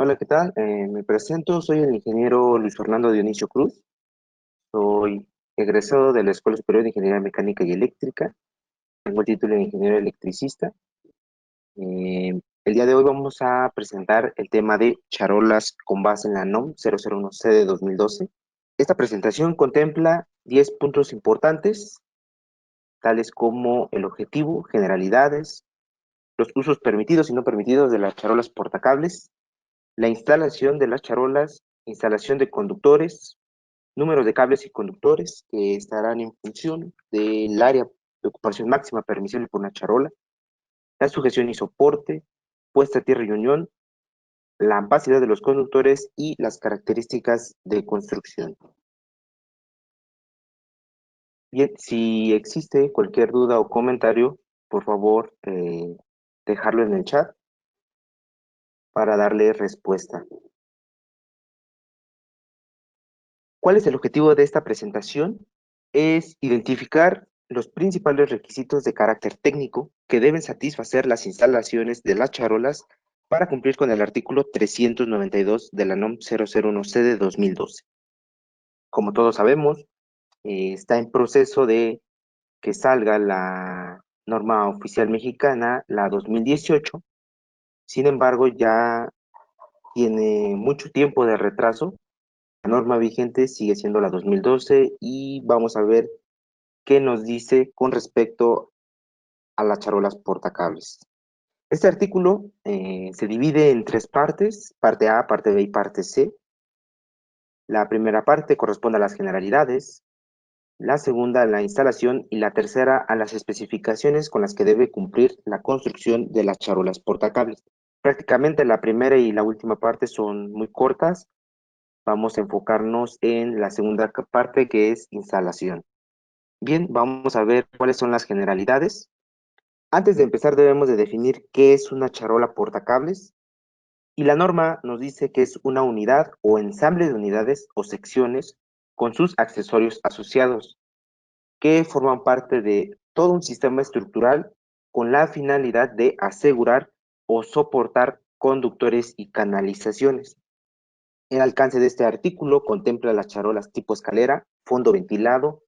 Hola, ¿qué tal? Me presento, soy el ingeniero Luis Fernando Dionisio Cruz, soy egresado de la Escuela Superior de Ingeniería Mecánica y Eléctrica, tengo el título de ingeniero electricista. El día de hoy vamos a presentar el tema de charolas con base en la NOM 001C de 2012. Esta presentación contempla 10 puntos importantes, tales como el objetivo, generalidades, los usos permitidos y no permitidos de las charolas portacables, la instalación de las charolas, instalación de conductores, números de cables y conductores que estarán en función del área de ocupación máxima permisible por una charola, la sujeción y soporte, puesta a tierra y unión, la ampacidad de los conductores y las características de construcción. Bien, si existe cualquier duda o comentario, por favor, dejarlo en el chat para darle respuesta. ¿Cuál es el objetivo de esta presentación? Es identificar los principales requisitos de carácter técnico que deben satisfacer las instalaciones de las charolas para cumplir con el artículo 392 de la NOM 001C de 2012. Como todos sabemos, está en proceso de que salga la norma oficial mexicana, la 2018. Sin embargo, ya tiene mucho tiempo de retraso. La norma vigente sigue siendo la 2012 y vamos a ver qué nos dice con respecto a las charolas portacables. Este artículo se divide en tres partes, parte A, parte B y parte C. La primera parte corresponde a las generalidades, la segunda a la instalación y la tercera a las especificaciones con las que debe cumplir la construcción de las charolas portacables. Prácticamente la primera y la última parte son muy cortas. Vamos a enfocarnos en la segunda parte, que es instalación. Bien, vamos a ver cuáles son las generalidades. Antes de empezar debemos de definir qué es una charola portacables, y la norma nos dice que es una unidad o ensamble de unidades o secciones con sus accesorios asociados, que forman parte de todo un sistema estructural con la finalidad de asegurar o soportar conductores y canalizaciones. El alcance de este artículo contempla las charolas tipo escalera, fondo ventilado,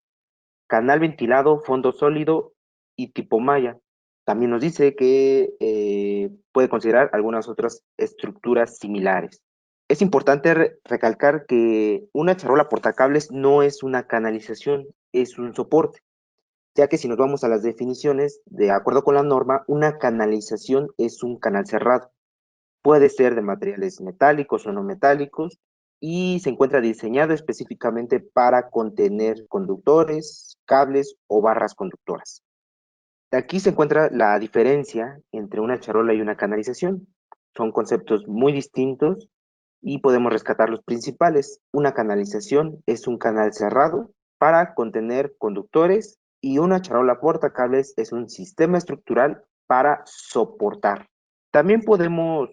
canal ventilado, fondo sólido y tipo malla. También nos dice que puede considerar algunas otras estructuras similares. Es importante recalcar que una charola portacables no es una canalización, es un soporte, ya que si nos vamos a las definiciones, de acuerdo con la norma, una canalización es un canal cerrado. Puede ser de materiales metálicos o no metálicos y se encuentra diseñado específicamente para contener conductores, cables o barras conductoras. Aquí se encuentra la diferencia entre una charola y una canalización. Son conceptos muy distintos y podemos rescatar los principales. Una canalización es un canal cerrado para contener conductores y una charola portacables es un sistema estructural para soportar. También podemos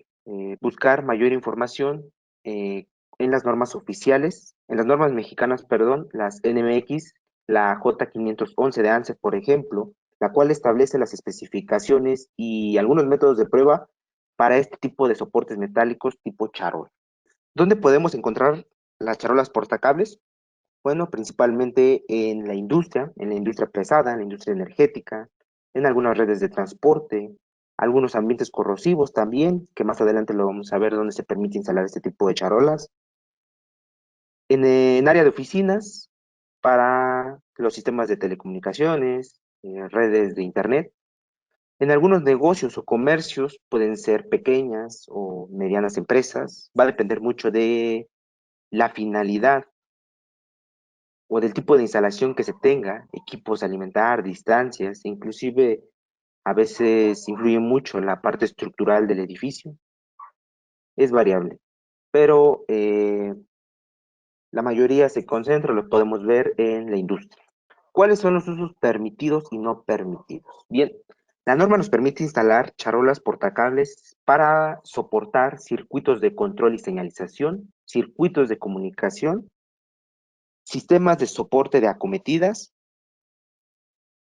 buscar mayor información eh, en las normas oficiales, en las normas mexicanas, perdón, las NMX, la J511 de ANSE, por ejemplo, la cual establece las especificaciones y algunos métodos de prueba para este tipo de soportes metálicos tipo charol. ¿Dónde podemos encontrar las charolas portacables? Bueno, principalmente en la industria pesada, en la industria energética, en algunas redes de transporte, algunos ambientes corrosivos también, que más adelante lo vamos a ver dónde se permite instalar este tipo de charolas, en área de oficinas, para los sistemas de telecomunicaciones, redes de internet. En algunos negocios o comercios pueden ser pequeñas o medianas empresas, va a depender mucho de la finalidad o del tipo de instalación que se tenga, equipos a alimentar, distancias, e inclusive a veces influye mucho en la parte estructural del edificio, es variable, pero la mayoría se concentra, lo podemos ver en la industria. ¿Cuáles son los usos permitidos y no permitidos? Bien, la norma nos permite instalar charolas portacables para soportar circuitos de control y señalización, circuitos de comunicación, sistemas de soporte de acometidas,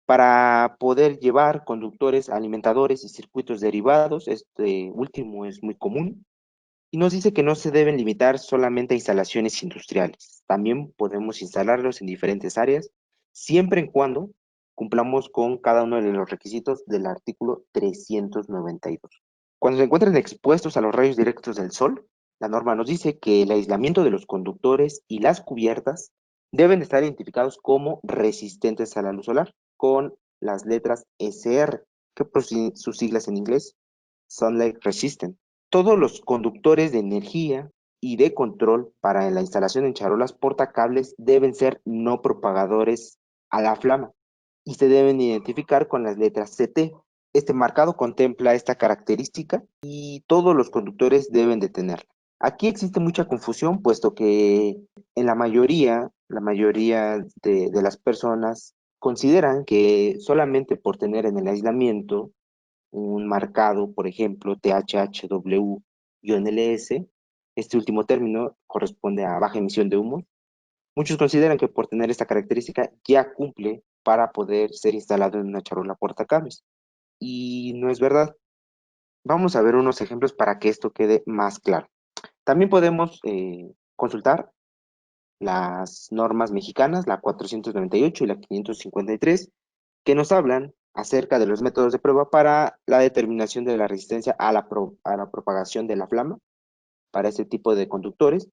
para poder llevar conductores, alimentadores y circuitos derivados. Este último es muy común. Y nos dice que no se deben limitar solamente a instalaciones industriales. También podemos instalarlos en diferentes áreas, siempre y cuando cumplamos con cada uno de los requisitos del artículo 392. Cuando se encuentran expuestos a los rayos directos del sol, la norma nos dice que el aislamiento de los conductores y las cubiertas deben estar identificados como resistentes a la luz solar, con las letras SR, que por sus siglas en inglés, Sunlight Resistant. Todos los conductores de energía y de control para la instalación en charolas portacables deben ser no propagadores a la flama y se deben identificar con las letras CT. Este marcado contempla esta característica y todos los conductores deben de tenerla. Aquí existe mucha confusión, puesto que en la mayoría de las personas consideran que solamente por tener en el aislamiento un marcado, por ejemplo, THHW-LS, este último término corresponde a baja emisión de humo. Muchos consideran que por tener esta característica ya cumple para poder ser instalado en una charola portacables. Y no es verdad. Vamos a ver unos ejemplos para que esto quede más claro. También podemos consultar las normas mexicanas, la 498 y la 553, que nos hablan acerca de los métodos de prueba para la determinación de la resistencia a la propagación de la flama para este tipo de conductores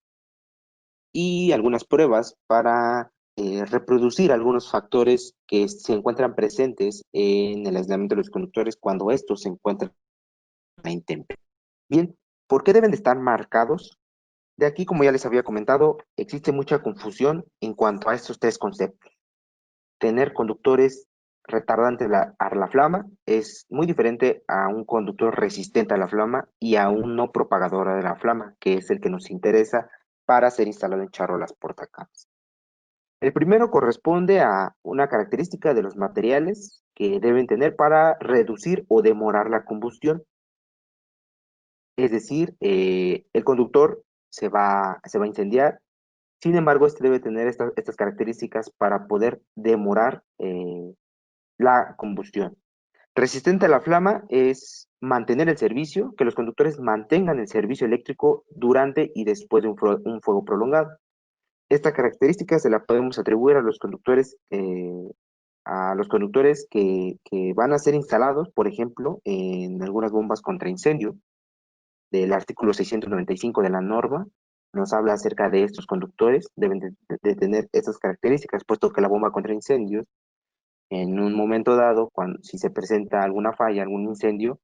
y algunas pruebas para reproducir algunos factores que se encuentran presentes en el aislamiento de los conductores cuando estos se encuentran a intemperie. Bien, ¿por qué deben de estar marcados? De aquí, como ya les había comentado, existe mucha confusión en cuanto a estos tres conceptos. Tener conductores retardantes a la flama es muy diferente a un conductor resistente a la flama y a un no propagador de la flama, que es el que nos interesa para ser instalado en charolas portacables. El primero corresponde a una característica de los materiales que deben tener para reducir o demorar la combustión. Es decir, el conductor se va a incendiar. Sin embargo, este debe tener estas características para poder demorar la combustión. Resistente a la flama es mantener el servicio, que los conductores mantengan el servicio eléctrico durante y después de un fuego prolongado. Esta característica se la podemos atribuir a los conductores que van a ser instalados, por ejemplo, en algunas bombas contra incendio del artículo 695 de la norma. Nos habla acerca de estos conductores, deben de tener estas características, puesto que la bomba contra incendios en un momento dado, si se presenta alguna falla, algún incendio,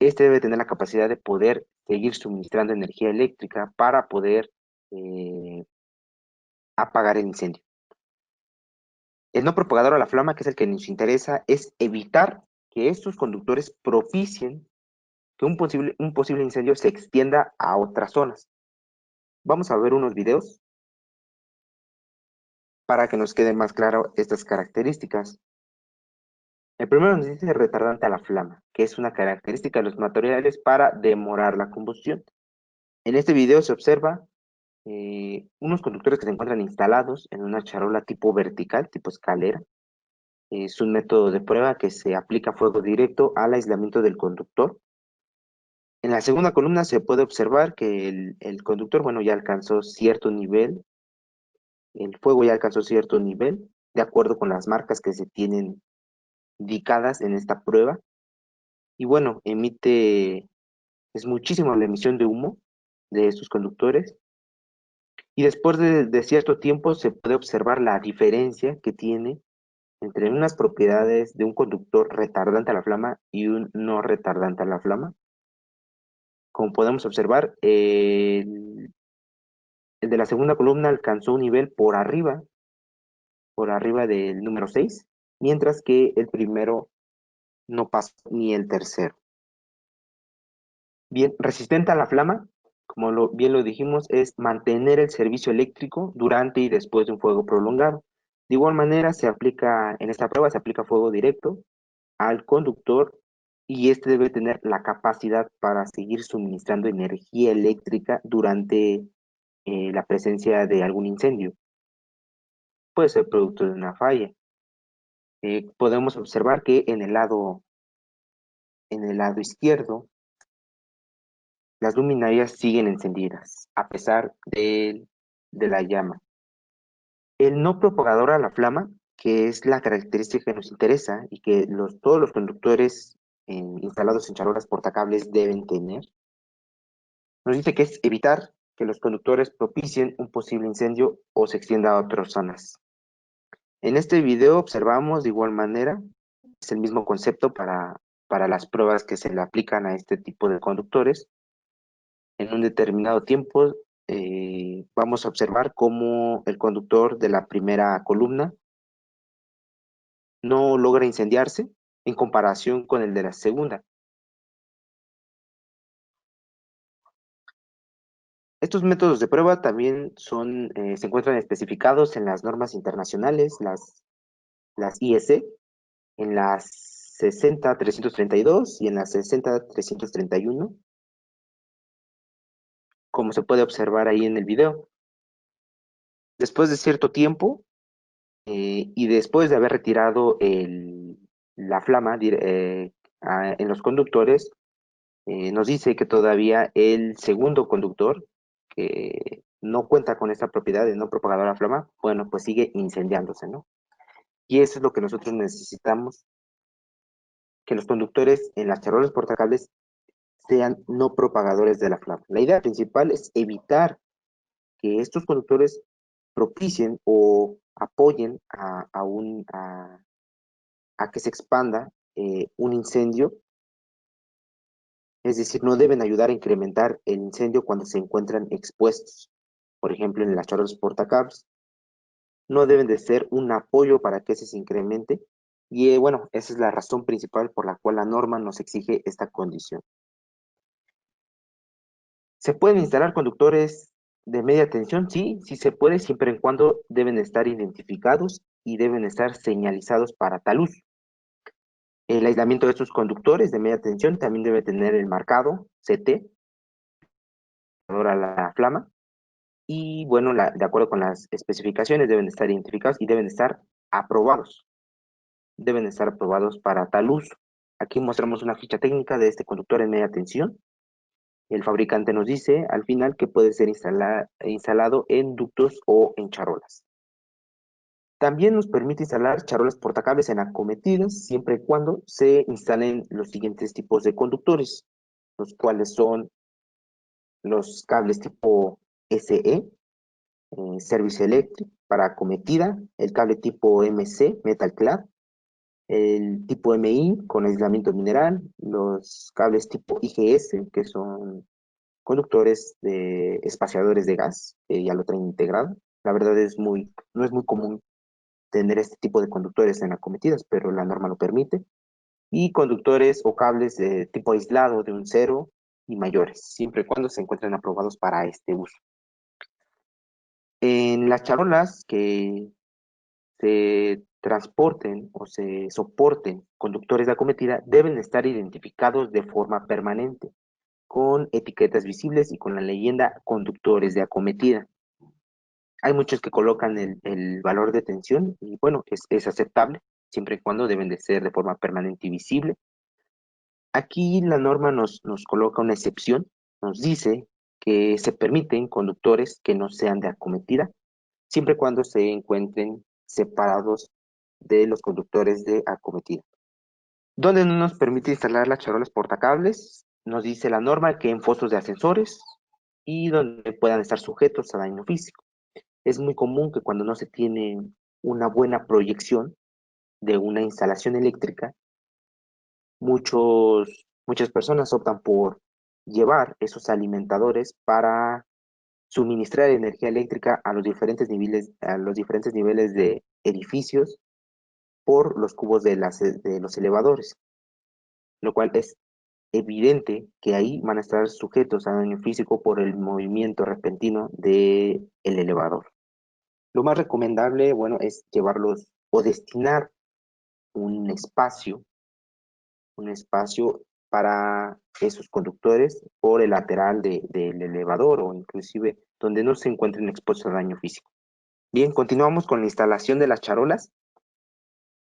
este debe tener la capacidad de poder seguir suministrando energía eléctrica para poder eh, apagar el incendio. El no propagador a la flama, que es el que nos interesa, es evitar que estos conductores propicien que un posible incendio se extienda a otras zonas. Vamos a ver unos videos para que nos quede más claro estas características. El primero nos dice retardante a la flama, que es una característica de los materiales para demorar la combustión. En este video se observa unos conductores que se encuentran instalados en una charola tipo vertical, tipo escalera. Es un método de prueba que se aplica fuego directo al aislamiento del conductor. En la segunda columna se puede observar que el conductor, bueno, ya alcanzó cierto nivel, el fuego ya alcanzó cierto nivel, de acuerdo con las marcas que se tienen indicadas en esta prueba. Y bueno, es muchísima la emisión de humo de estos conductores. Y después de cierto tiempo se puede observar la diferencia que tiene entre unas propiedades de un conductor retardante a la flama y un no retardante a la flama. Como podemos observar, el de la segunda columna alcanzó un nivel por arriba del número 6, mientras que el primero no pasó ni el tercero. Bien, resistente a la flama, como bien lo dijimos, es mantener el servicio eléctrico durante y después de un fuego prolongado. De igual manera, en esta prueba se aplica fuego directo al conductor y este debe tener la capacidad para seguir suministrando energía eléctrica durante la presencia de algún incendio. Puede ser producto de una falla. Podemos observar que en el lado izquierdo las luminarias siguen encendidas, a pesar de la llama. El no propagador a la flama, que es la característica que nos interesa y que todos los conductores instalados en charolas portacables deben tener, nos dice que es evitar que los conductores propicien un posible incendio o se extienda a otras zonas. En este video observamos de igual manera, es el mismo concepto para las pruebas que se le aplican a este tipo de conductores. En un determinado tiempo vamos a observar cómo el conductor de la primera columna no logra incendiarse en comparación con el de la segunda. Estos métodos de prueba también se encuentran especificados en las normas internacionales, las IEC, en las 60.332 y en las 60.331, como se puede observar ahí en el video. Después de cierto tiempo y después de haber retirado la flama en los conductores, nos dice que todavía el segundo conductor, que no cuenta con esta propiedad de no propagador a flama, bueno, pues sigue incendiándose, ¿no? Y eso es lo que nosotros necesitamos, que los conductores en las charolas portacables sean no propagadores de la flama. La idea principal es evitar que estos conductores propicien o apoyen a que se expanda un incendio, es decir, no deben ayudar a incrementar el incendio cuando se encuentran expuestos. Por ejemplo, en las charolas portacables, no deben de ser un apoyo para que ese se incremente. Y bueno, esa es la razón principal por la cual la norma nos exige esta condición. ¿Se pueden instalar conductores de media tensión? Sí, sí se puede, siempre y cuando deben estar identificados y deben estar señalizados para tal uso. El aislamiento de estos conductores de media tensión también debe tener el marcado CT, ahora la flama, y bueno, de acuerdo con las especificaciones deben estar identificados y deben estar aprobados. Deben estar aprobados para tal uso. Aquí mostramos una ficha técnica de este conductor en media tensión. El fabricante nos dice al final que puede ser instalado en ductos o en charolas. También nos permite instalar charolas portacables en acometidas siempre y cuando se instalen los siguientes tipos de conductores, los cuales son los cables tipo SE, Service Electric para acometida, el cable tipo MC, Metal Clad, el tipo MI con aislamiento mineral, los cables tipo IGS, que son conductores de espaciadores de gas, ya lo traen integrado. La verdad no es muy común tener este tipo de conductores en acometidas, pero la norma lo permite. Y conductores o cables de tipo aislado de un cero y mayores, siempre y cuando se encuentren aprobados para este uso. En las charolas que se transporten o se soporten conductores de acometida deben estar identificados de forma permanente, con etiquetas visibles y con la leyenda conductores de acometida. Hay muchos que colocan el valor de tensión y bueno, es aceptable, siempre y cuando deben de ser de forma permanente y visible. Aquí la norma nos coloca una excepción, nos dice que se permiten conductores que no sean de acometida, siempre y cuando se encuentren separados de los conductores de acometida. ¿Dónde no nos permite instalar las charolas portacables? Nos dice la norma que en fosos de ascensores y donde puedan estar sujetos a daño físico. Es muy común que cuando no se tiene una buena proyección de una instalación eléctrica, muchas personas optan por llevar esos alimentadores para suministrar energía eléctrica a los diferentes niveles de edificios por los cubos de los elevadores, lo cual es evidente que ahí van a estar sujetos a daño físico por el movimiento repentino del elevador. Lo más recomendable, bueno, es llevarlos o destinar un espacio, un espacio para esos conductores por el lateral del elevador o inclusive donde no se encuentren expuestos a daño físico. Bien, continuamos con la instalación de las charolas.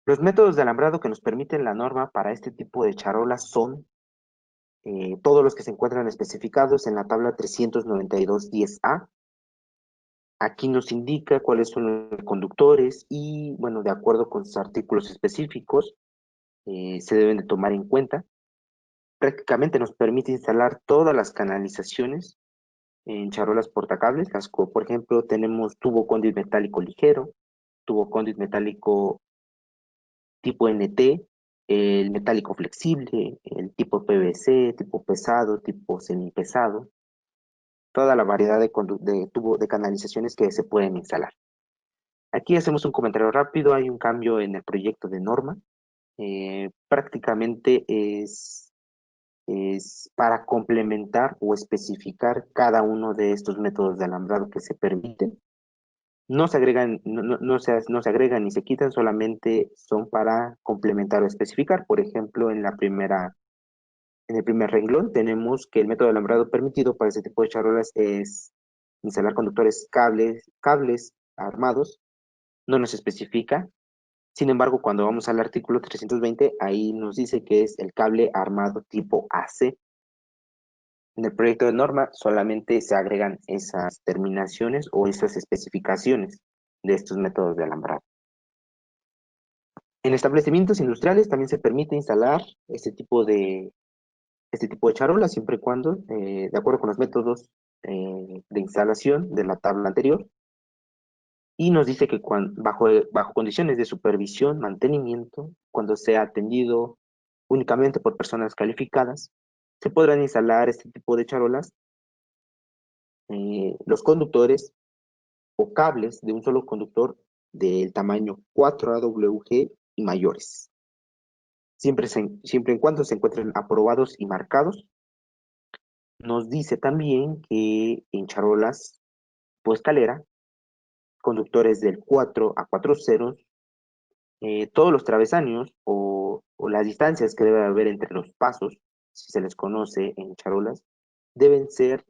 Los métodos de alambrado que nos permiten la norma para este tipo de charolas son todos los que se encuentran especificados en la tabla 392.10a. Aquí nos indica cuáles son los conductores y, bueno, de acuerdo con sus artículos específicos, se deben de tomar en cuenta. Prácticamente nos permite instalar todas las canalizaciones en charolas portacables. Por ejemplo, tenemos tubo conduit metálico ligero, tubo conduit metálico tipo NT, el metálico flexible, el tipo PVC, tipo pesado, tipo semipesado, toda la variedad de tubo de canalizaciones que se pueden instalar. Aquí hacemos un comentario rápido, hay un cambio en el proyecto de norma. Prácticamente es para complementar o especificar cada uno de estos métodos de alambrado que se permiten. No se agregan, no se agregan ni se quitan, solamente son para complementar o especificar. Por ejemplo, en el primer renglón tenemos que el método de alambrado permitido para este tipo de charolas es instalar conductores cables armados, no nos especifica. Sin embargo, cuando vamos al artículo 320, ahí nos dice que es el cable armado tipo AC. En el proyecto de norma solamente se agregan esas terminaciones o esas especificaciones de estos métodos de alambrado. En establecimientos industriales también se permite instalar este tipo de charolas siempre y cuando, de acuerdo con los métodos de instalación de la tabla anterior, y nos dice que bajo condiciones de supervisión, mantenimiento, cuando sea atendido únicamente por personas calificadas, se podrán instalar este tipo de charolas, los conductores o cables de un solo conductor del tamaño 4AWG y mayores, siempre en cuando se encuentren aprobados y marcados. Nos dice también que en charolas o escalera, conductores del 4 a 4 ceros, todos los travesaños o las distancias que debe haber entre los pasos, si se les conoce en charolas, deben ser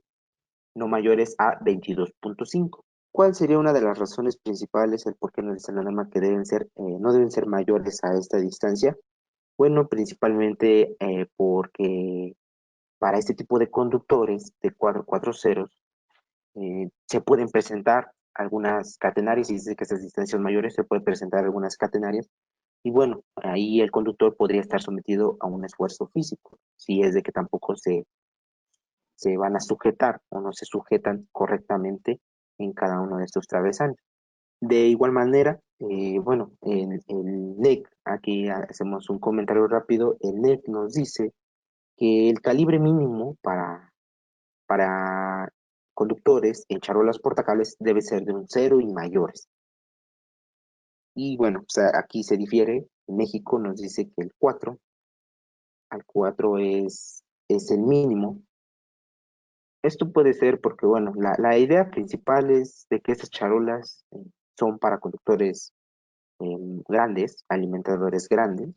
no mayores a 22.5. ¿Cuál sería una de las razones principales el por qué nos dice la norma que no deben ser mayores a esta distancia? Bueno, principalmente porque para este tipo de conductores de 4 ceros se pueden presentar algunas catenarias, y dice que estas distancias mayores se pueden presentar algunas catenarias, y bueno, ahí el conductor podría estar sometido a un esfuerzo físico, si es de que tampoco se van a sujetar o no se sujetan correctamente en cada uno de estos travesaños. De igual manera, bueno, el NEC, aquí hacemos un comentario rápido, el NEC nos dice que el calibre mínimo para conductores en charolas portacables debe ser de un cero y mayores. Y bueno, o sea, aquí se difiere, en México nos dice que el 4 al 4 es el mínimo. Esto puede ser porque, bueno, la idea principal es de que estas charolas son para conductores grandes, alimentadores grandes,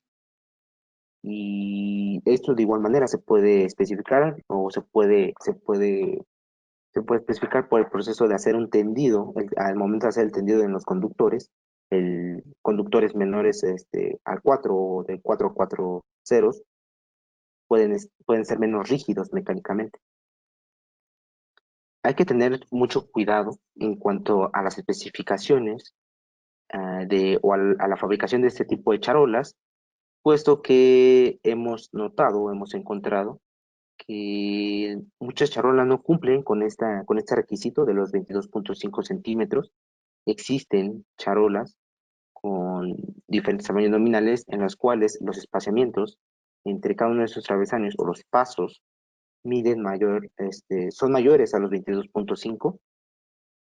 y esto de igual manera se puede especificar o se puede especificar por el proceso de hacer un tendido, al momento de hacer el tendido en los conductores, conductores menores al 4 o de 4 a 4 ceros pueden ser menos rígidos mecánicamente. Hay que tener mucho cuidado en cuanto a las especificaciones a la fabricación de este tipo de charolas, puesto que hemos notado, hemos encontrado que muchas charolas no cumplen con este requisito de los 22.5 centímetros. Existen charolas con diferentes tamaños nominales en las cuales los espaciamientos entre cada uno de esos travesaños o los pasos son mayores a los 22.5.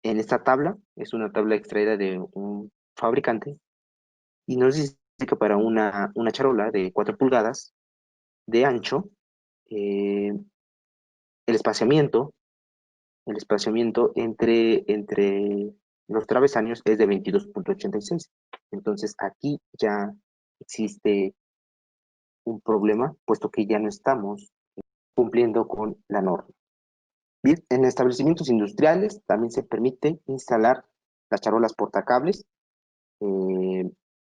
En esta tabla, es una tabla extraída de un fabricante, y nos dice que para una charola de 4 pulgadas de ancho, eh, el espaciamiento, el espaciamiento entre los travesaños es de 22.86. Entonces aquí ya existe un problema, puesto que ya no estamos cumpliendo con la norma. Bien, en establecimientos industriales también se permite instalar las charolas portacables. Eh,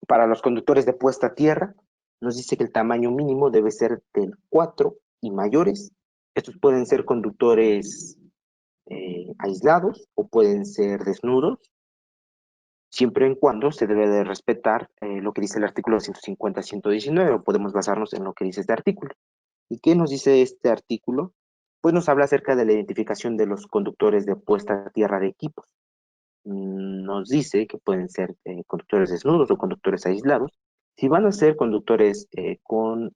para los conductores de puesta a tierra, nos dice que el tamaño mínimo debe ser del 4 y mayores. Estos pueden ser conductores aislados o pueden ser desnudos, siempre en cuando se debe de respetar lo que dice el artículo 150-119, o podemos basarnos en lo que dice este artículo. ¿Y qué nos dice este artículo? Pues nos habla acerca de la identificación de los conductores de puesta a tierra de equipos. Nos dice que pueden ser conductores desnudos o conductores aislados. Si van a ser conductores con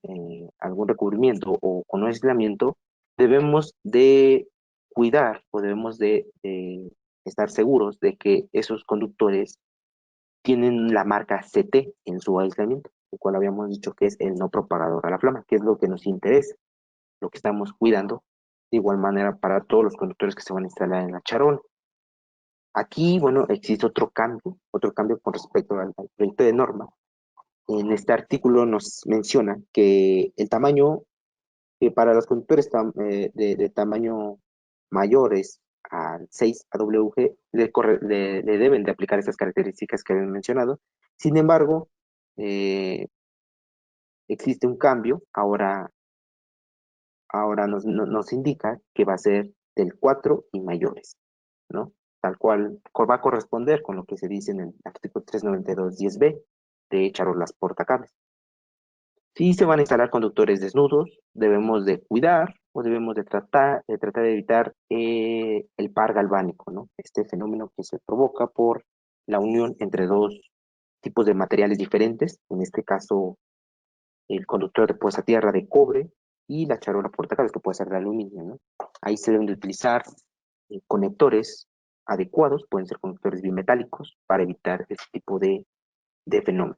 algún recubrimiento o con aislamiento, debemos de cuidar o debemos de estar seguros de que esos conductores tienen la marca CT en su aislamiento, el cual habíamos dicho que es el no propagador a la flama, que es lo que nos interesa, lo que estamos cuidando, de igual manera para todos los conductores que se van a instalar en la charola. Aquí, bueno, existe otro cambio con respecto al proyecto de norma. En este artículo nos menciona que el tamaño, para los conductores de tamaño mayores al 6 AWG, le deben de aplicar esas características que habían mencionado. Sin embargo, eh, existe un cambio, ahora nos indica que va a ser del 4 y mayores, ¿no? Tal cual va a corresponder con lo que se dice en el artículo 392.10b de charolas portacables. Si se van a instalar conductores desnudos, debemos de cuidar o debemos de tratar de evitar el par galvánico, ¿no? Este fenómeno que se provoca por la unión entre dos tipos de materiales diferentes, en este caso el conductor de puesta a tierra de cobre y la charola portacables que puede ser de aluminio, ¿no? Ahí se deben de utilizar conectores adecuados, pueden ser conectores bimetálicos, para evitar este tipo de fenómeno.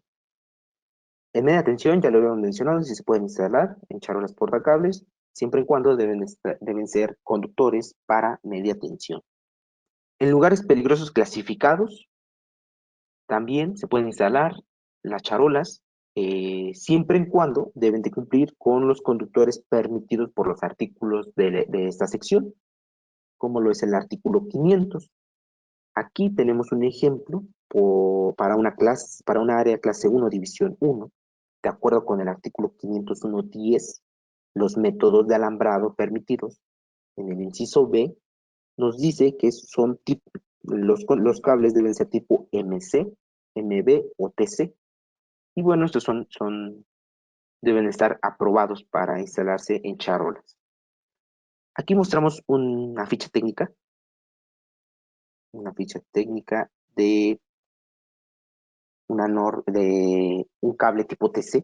En media tensión, ya lo habíamos mencionado, si se pueden instalar en charolas portacables, siempre y cuando deben ser conductores para media tensión. En lugares peligrosos clasificados, también se pueden instalar las charolas, siempre y cuando deben de cumplir con los conductores permitidos por los artículos de esta sección, como lo es el artículo 500. Aquí tenemos un ejemplo para una área clase 1, división 1, de acuerdo con el artículo 501.10, los métodos de alambrado permitidos. En el inciso B nos dice que los cables deben ser tipo MC, MB o TC. Y bueno, estos deben estar aprobados para instalarse en charolas. Aquí mostramos una ficha técnica de de un cable tipo TC,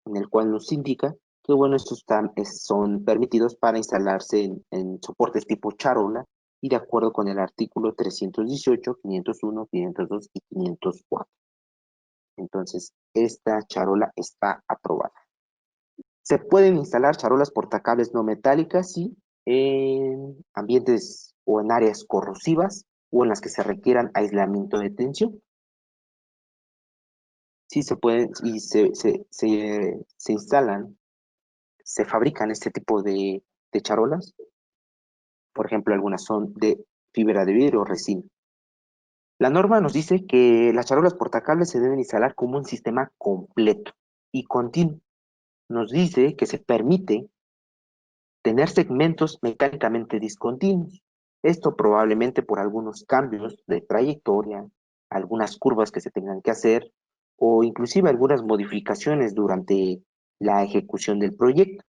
en el cual nos indica que bueno, son permitidos para instalarse en soportes tipo charola y de acuerdo con el artículo 318, 501, 502 y 504. Entonces, esta charola está aprobada. Se pueden instalar charolas portacables no metálicas, sí, en ambientes o en áreas corrosivas o en las que se requieran aislamiento de tensión. Sí, se pueden y se instalan, se fabrican este tipo de charolas. Por ejemplo, algunas son de fibra de vidrio o resina. La norma nos dice que las charolas portacables se deben instalar como un sistema completo y continuo. Nos dice que se permite tener segmentos mecánicamente discontinuos. Esto probablemente por algunos cambios de trayectoria, algunas curvas que se tengan que hacer o inclusive algunas modificaciones durante la ejecución del proyecto.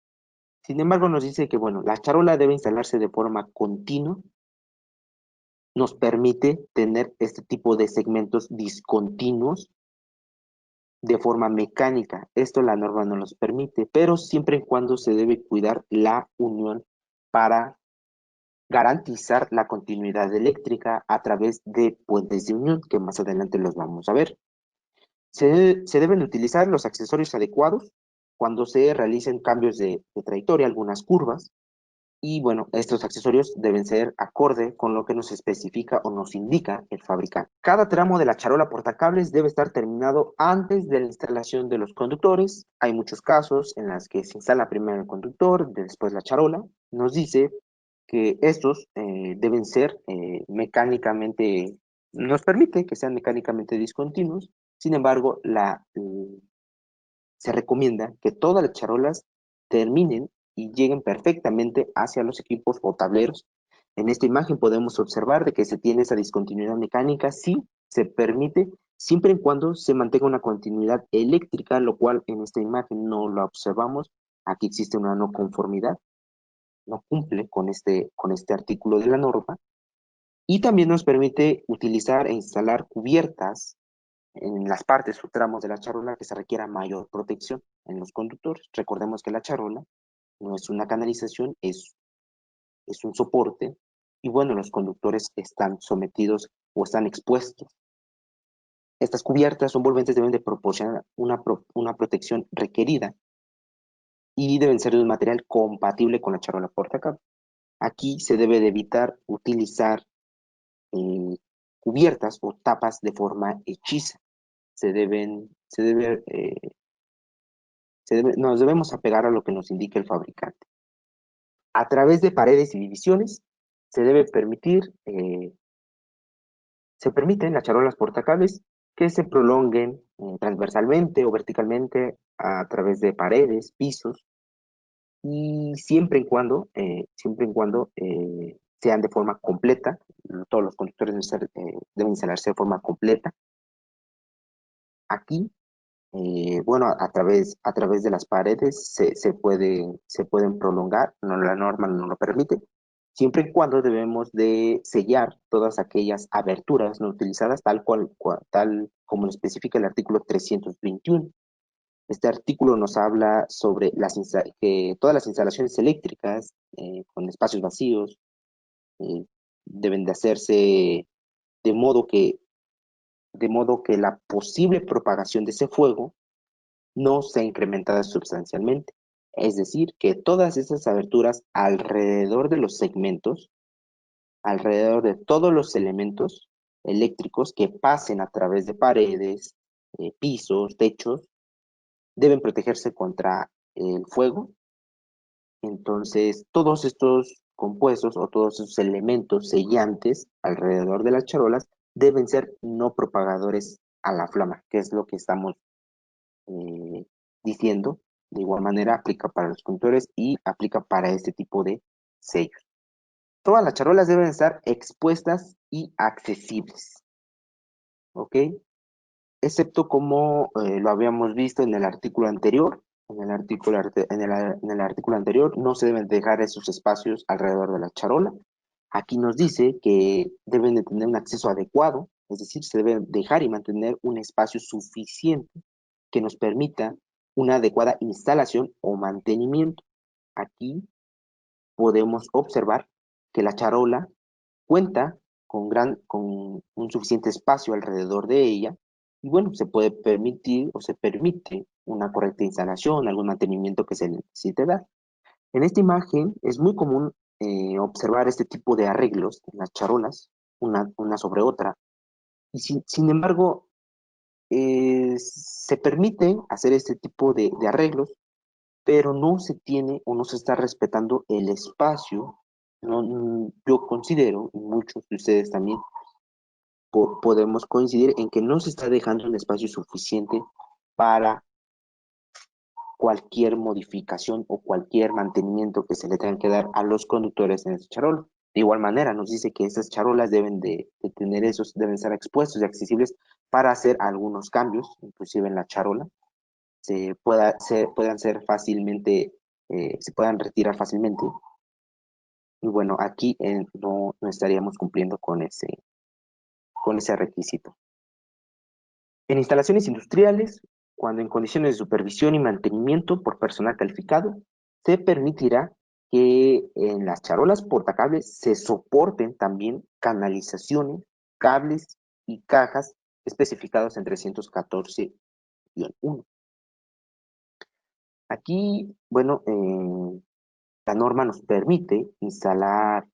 Sin embargo, nos dice que, bueno, la charola debe instalarse de forma continua, nos permite tener este tipo de segmentos discontinuos de forma mecánica. Esto la norma no nos permite, pero siempre y cuando se debe cuidar la unión para garantizar la continuidad eléctrica a través de puentes de unión, que más adelante los vamos a ver. Se deben utilizar los accesorios adecuados cuando se realicen cambios de trayectoria, algunas curvas, y bueno, estos accesorios deben ser acorde con lo que nos especifica o nos indica el fabricante. Cada tramo de la charola portacables debe estar terminado antes de la instalación de los conductores. Hay muchos casos en los que se instala primero el conductor, después la charola. Nos dice que estos deben ser mecánicamente, nos permite que sean mecánicamente discontinuos. Sin embargo, se recomienda que todas las charolas terminen y lleguen perfectamente hacia los equipos o tableros. En esta imagen podemos observar de que se tiene esa discontinuidad mecánica, sí se permite, siempre y cuando se mantenga una continuidad eléctrica, lo cual en esta imagen no lo observamos. Aquí existe una no conformidad, no cumple con este artículo de la norma, y también nos permite utilizar e instalar cubiertas en las partes o tramos de la charola que se requiera mayor protección en los conductores. Recordemos que la charola no es una canalización, es un soporte, y bueno, los conductores están sometidos o están expuestos. Estas cubiertas o envolventes deben de proporcionar una protección requerida y deben ser de un material compatible con la charola portacable. Aquí se debe de evitar utilizar eh, cubiertas o tapas de forma hechiza. Nos debemos apegar a lo que nos indique el fabricante. A través de paredes y divisiones se debe permitir, se permiten las charolas portacables que se prolonguen transversalmente o verticalmente a través de paredes, pisos, y siempre en cuando sean de forma completa. Todos los conductores deben instalarse de forma completa. Aquí, bueno, a través de las paredes se pueden prolongar, no, la norma no lo permite, siempre y cuando debemos de sellar todas aquellas aberturas no utilizadas, tal como lo especifica el artículo 321. Este artículo nos habla sobre que todas las instalaciones eléctricas con espacios vacíos eh, deben de hacerse de modo que, de modo que la posible propagación de ese fuego no sea incrementada sustancialmente. Es decir, que todas esas aberturas alrededor de los segmentos, alrededor de todos los elementos eléctricos que pasen a través de paredes, pisos, techos, deben protegerse contra el fuego. Entonces, todos estos compuestos o todos esos elementos sellantes alrededor de las charolas deben ser no propagadores a la flama, que es lo que estamos eh, diciendo. De igual manera, aplica para los conductores y aplica para este tipo de sellos. Todas las charolas deben estar expuestas y accesibles, ¿ok? Excepto como lo habíamos visto en el artículo anterior. En el artículo anterior no se deben dejar esos espacios alrededor de la charola. Aquí nos dice que deben de tener un acceso adecuado, es decir, se debe dejar y mantener un espacio suficiente que nos permita una adecuada instalación o mantenimiento. Aquí podemos observar que la charola cuenta con un suficiente espacio alrededor de ella, y bueno, se puede permitir o se permite una correcta instalación, algún mantenimiento que se necesite dar. En esta imagen es muy común observar este tipo de arreglos en las charolas, una sobre otra, y sin embargo, se permite hacer este tipo de arreglos, pero no se tiene o no se está respetando el espacio. No, yo considero, y muchos de ustedes también, podemos coincidir en que no se está dejando un espacio suficiente para cualquier modificación o cualquier mantenimiento que se le tenga que dar a los conductores en ese charol. De igual manera, nos dice que esas charolas de tener esos, deben ser expuestos y accesibles para hacer algunos cambios, inclusive en la charola, puedan ser fácilmente, se puedan retirar fácilmente. Y bueno, aquí no estaríamos cumpliendo con ese requisito. En instalaciones industriales, cuando en condiciones de supervisión y mantenimiento por personal calificado, se permitirá que en las charolas portacables se soporten también canalizaciones, cables y cajas especificados en 314-1. Aquí, bueno, la norma nos permite instalar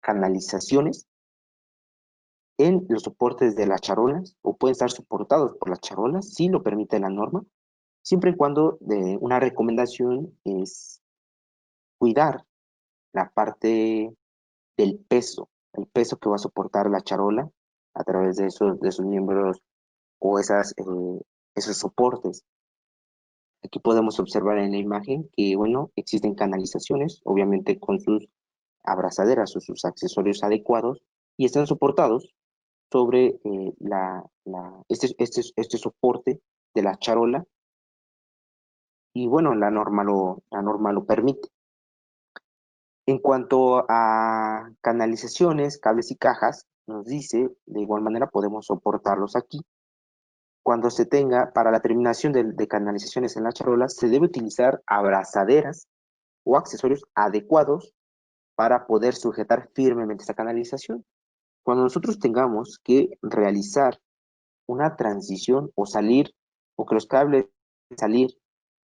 canalizaciones en los soportes de las charolas o pueden estar soportados por las charolas, si lo permite la norma, siempre y cuando una recomendación es cuidar la parte del peso, el peso que va a soportar la charola a través de esos miembros o esos soportes. Aquí podemos observar en la imagen que, bueno, existen canalizaciones, obviamente con sus abrazaderas o sus accesorios adecuados, y están soportados sobre este soporte de la charola, y bueno, la norma lo permite. En cuanto a canalizaciones, cables y cajas, nos dice, de igual manera podemos soportarlos aquí. Cuando se tenga, para la terminación de canalizaciones en la charola, se debe utilizar abrazaderas o accesorios adecuados para poder sujetar firmemente esta canalización. Cuando nosotros tengamos que realizar una transición o salir, o que los cables salir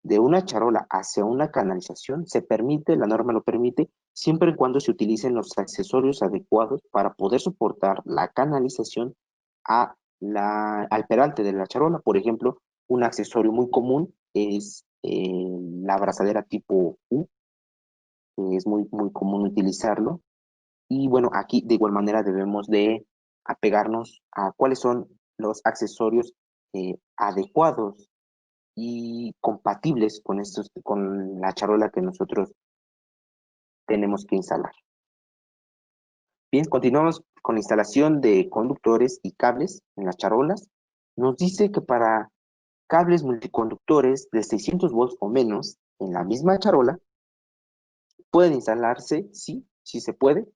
de una charola hacia una canalización, se permite, la norma lo permite, siempre y cuando se utilicen los accesorios adecuados para poder soportar la canalización al perante de la charola. Por ejemplo, un accesorio muy común es la abrazadera tipo U, que es muy común utilizarlo. Y bueno, aquí de igual manera debemos de apegarnos a cuáles son los accesorios adecuados y compatibles con la charola que nosotros tenemos que instalar. Bien, continuamos con la instalación de conductores y cables en las charolas. Nos dice que para cables multiconductores de 600 volts o menos en la misma charola pueden instalarse, sí, sí se puede.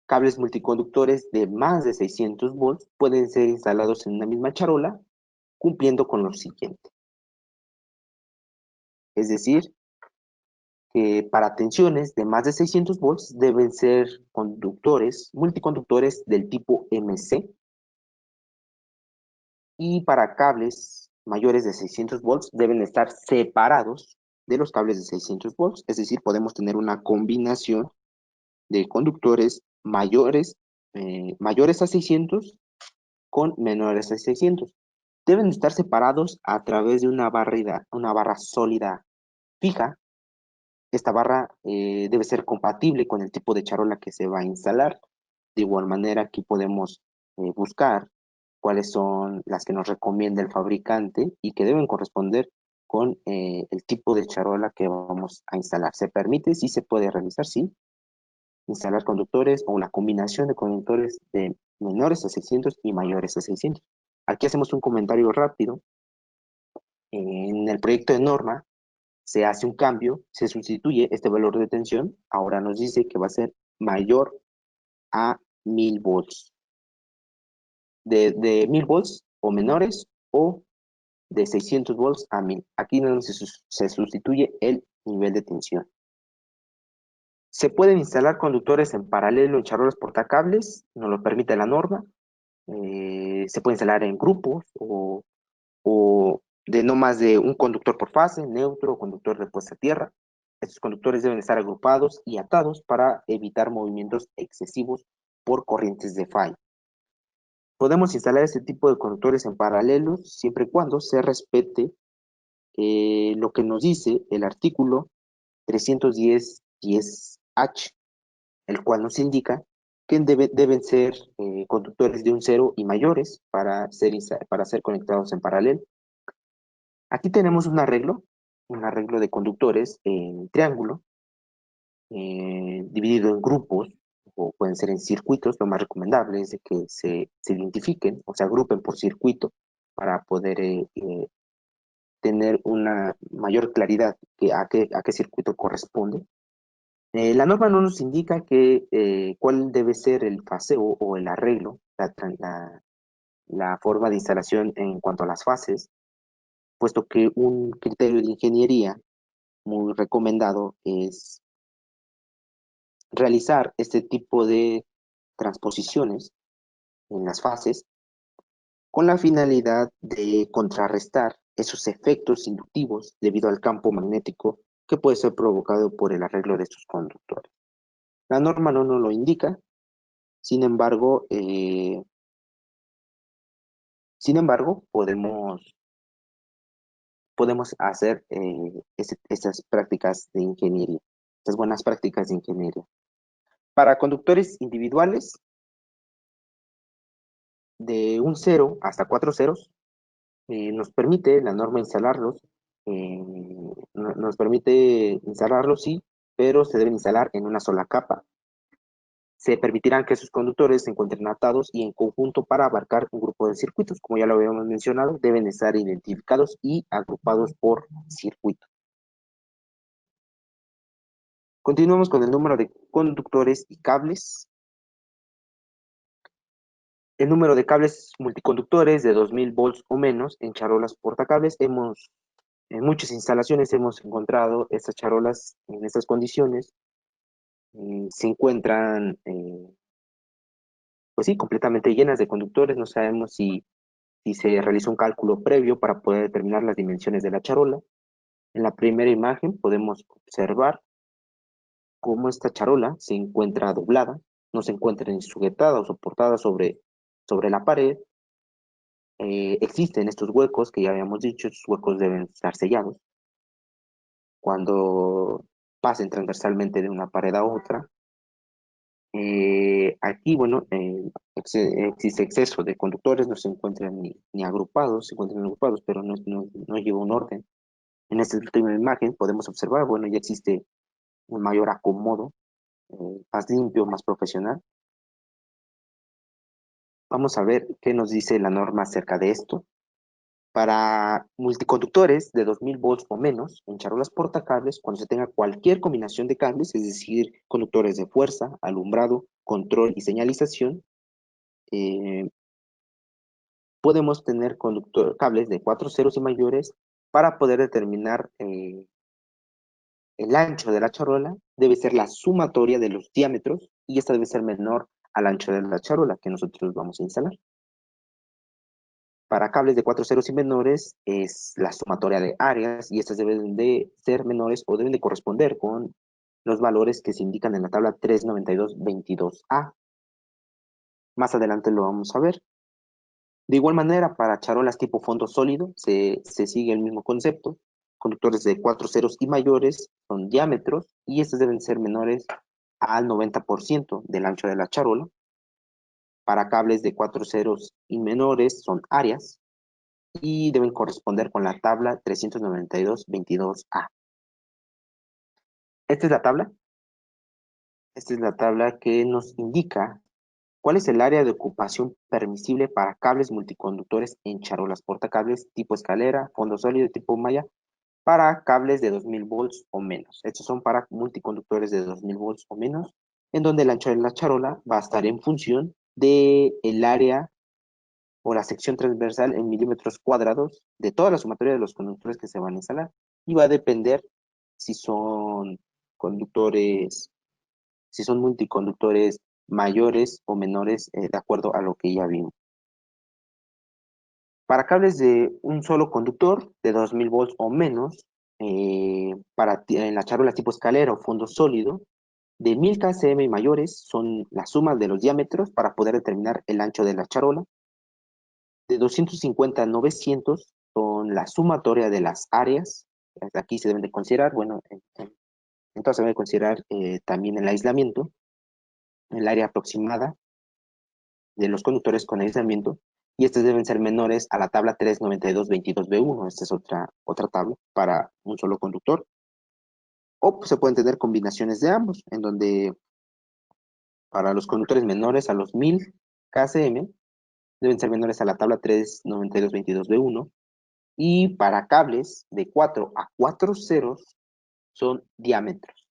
Cables multiconductores de más de 600 volts pueden ser instalados en una misma charola, cumpliendo con lo siguiente. Es decir, que para tensiones de más de 600 volts deben ser multiconductores del tipo MC, y para cables mayores de 600 volts deben estar separados de los cables de 600 volts. Es decir, podemos tener una combinación de conductores mayores a 600 con menores a 600. Deben estar separados a través de una barra sólida fija. Esta barra debe ser compatible con el tipo de charola que se va a instalar. De igual manera, aquí podemos buscar cuáles son las que nos recomienda el fabricante y que deben corresponder con el tipo de charola que vamos a instalar. ¿Se permite? Sí se puede realizar, sí. Instalar conductores o la combinación de conductores de menores a 600 y mayores a 600. Aquí hacemos un comentario rápido. En el proyecto de norma se hace un cambio, se sustituye este valor de tensión, ahora nos dice que va a ser mayor a 1000 volts. De 1000 volts o menores, o de 600 volts a 1000. Aquí no se sustituye el nivel de tensión. Se pueden instalar conductores en paralelo en charolas portacables, nos lo permite la norma. Se puede instalar en grupos o de no más de un conductor por fase, neutro o conductor de puesta a tierra. Estos conductores deben estar agrupados y atados para evitar movimientos excesivos por corrientes de falla. Podemos instalar este tipo de conductores en paralelo siempre y cuando se respete lo que nos dice el artículo 310.10H, el cual nos indica que deben ser conductores de un cero y mayores para ser conectados en paralelo. Aquí tenemos un arreglo de conductores en triángulo, dividido en grupos, o pueden ser en circuitos. Lo más recomendable es de que se identifiquen o se agrupen por circuito para poder tener una mayor claridad a qué circuito corresponde. La norma no nos indica cuál debe ser el faseo o el arreglo, la forma de instalación en cuanto a las fases, puesto que un criterio de ingeniería muy recomendado es realizar este tipo de transposiciones en las fases con la finalidad de contrarrestar esos efectos inductivos debido al campo magnético que puede ser provocado por el arreglo de estos conductores. La norma no nos lo indica, sin embargo, podemos hacer estas prácticas de ingeniería, estas buenas prácticas de ingeniería. Para conductores individuales, de un cero hasta cuatro ceros, nos permite la norma instalarlos nos permite instalarlo, sí, pero se deben instalar en una sola capa. Se permitirán que sus conductores se encuentren atados y en conjunto para abarcar un grupo de circuitos. Como ya lo habíamos mencionado, deben estar identificados y agrupados por circuito. Continuamos con el número de conductores y cables. El número de cables multiconductores de 2000 volts o menos en charolas portacables. En muchas instalaciones hemos encontrado estas charolas en estas condiciones. Se encuentran, pues sí, completamente llenas de conductores. No sabemos si se realizó un cálculo previo para poder determinar las dimensiones de la charola. En la primera imagen podemos observar cómo esta charola se encuentra doblada, no se encuentra ni sujetada o soportada sobre la pared. Existen estos huecos que ya habíamos dicho, estos huecos deben estar sellados. Cuando pasen transversalmente de una pared a otra, aquí, bueno, existe exceso de conductores, no se encuentran ni agrupados, se encuentran agrupados, pero no lleva un orden. En esta última imagen podemos observar, bueno, ya existe un mayor acomodo, más limpio, más profesional. Vamos a ver qué nos dice la norma acerca de esto. Para multiconductores de 2000 volts o menos, en charolas portacables, cuando se tenga cualquier combinación de cables, es decir, conductores de fuerza, alumbrado, control y señalización, eh, podemos tener cables de 4 ceros y mayores para poder determinar el ancho de la charola. Debe ser la sumatoria de los diámetros y esta debe ser menor al ancho de la charola que nosotros vamos a instalar. Para cables de 4 ceros y menores es la sumatoria de áreas y estas deben de ser menores o deben de corresponder con los valores que se indican en la tabla 39222A. Más adelante lo vamos a ver. De igual manera, para charolas tipo fondo sólido se sigue el mismo concepto. Conductores de 4 ceros y mayores son diámetros y estos deben ser menores al 90% del ancho de la charola. Para cables de 4 ceros y menores son áreas y deben corresponder con la tabla 39222A. Esta es la tabla. Esta es la tabla que nos indica cuál es el área de ocupación permisible para cables multiconductores en charolas portacables tipo escalera, fondo sólido tipo malla, para cables de 2000 volts o menos. Estos son para multiconductores de 2000 volts o menos, en donde el ancho de la charola va a estar en función del área o la sección transversal en milímetros cuadrados de toda la sumatoria de los conductores que se van a instalar. Y va a depender si son conductores, si son multiconductores mayores o menores, de acuerdo a lo que ya vimos. Para cables de un solo conductor de 2000 volts o menos, en las charolas tipo escalera o fondo sólido, de 1000 kcm y mayores son la suma de los diámetros para poder determinar el ancho de la charola. De 250 a 900 son la sumatoria de las áreas. Aquí se deben de considerar, bueno, entonces se debe considerar también el aislamiento, el área aproximada de los conductores con aislamiento, y estos deben ser menores a la tabla 39222B1. Esta es otra tabla para un solo conductor. O pues, se pueden tener combinaciones de ambos, en donde para los conductores menores a los 1000 kcm deben ser menores a la tabla 39222B1, y para cables de 4 a 4 ceros son diámetros.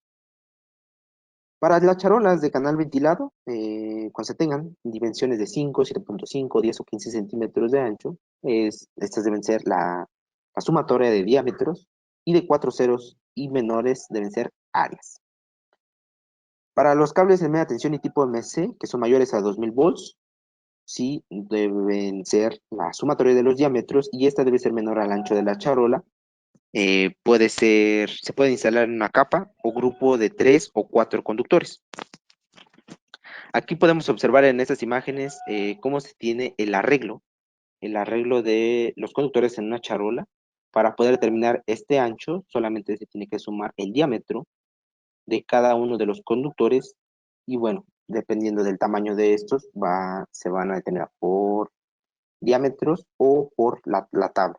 Para las charolas de canal ventilado, cuando se tengan dimensiones de 5, 7.5, 10 o 15 centímetros de ancho, estas deben ser la sumatoria de diámetros, y de 4 ceros y menores deben ser áreas. Para los cables de media tensión y tipo MC, que son mayores a 2000 volts, sí deben ser la sumatoria de los diámetros y esta debe ser menor al ancho de la charola. Se puede instalar en una capa o grupo de 3 o 4 conductores. Aquí podemos observar en estas imágenes cómo se tiene el arreglo de los conductores en una charola. Para poder determinar este ancho, solamente se tiene que sumar el diámetro de cada uno de los conductores y bueno, dependiendo del tamaño de estos, se van a determinar por diámetros o por la tabla.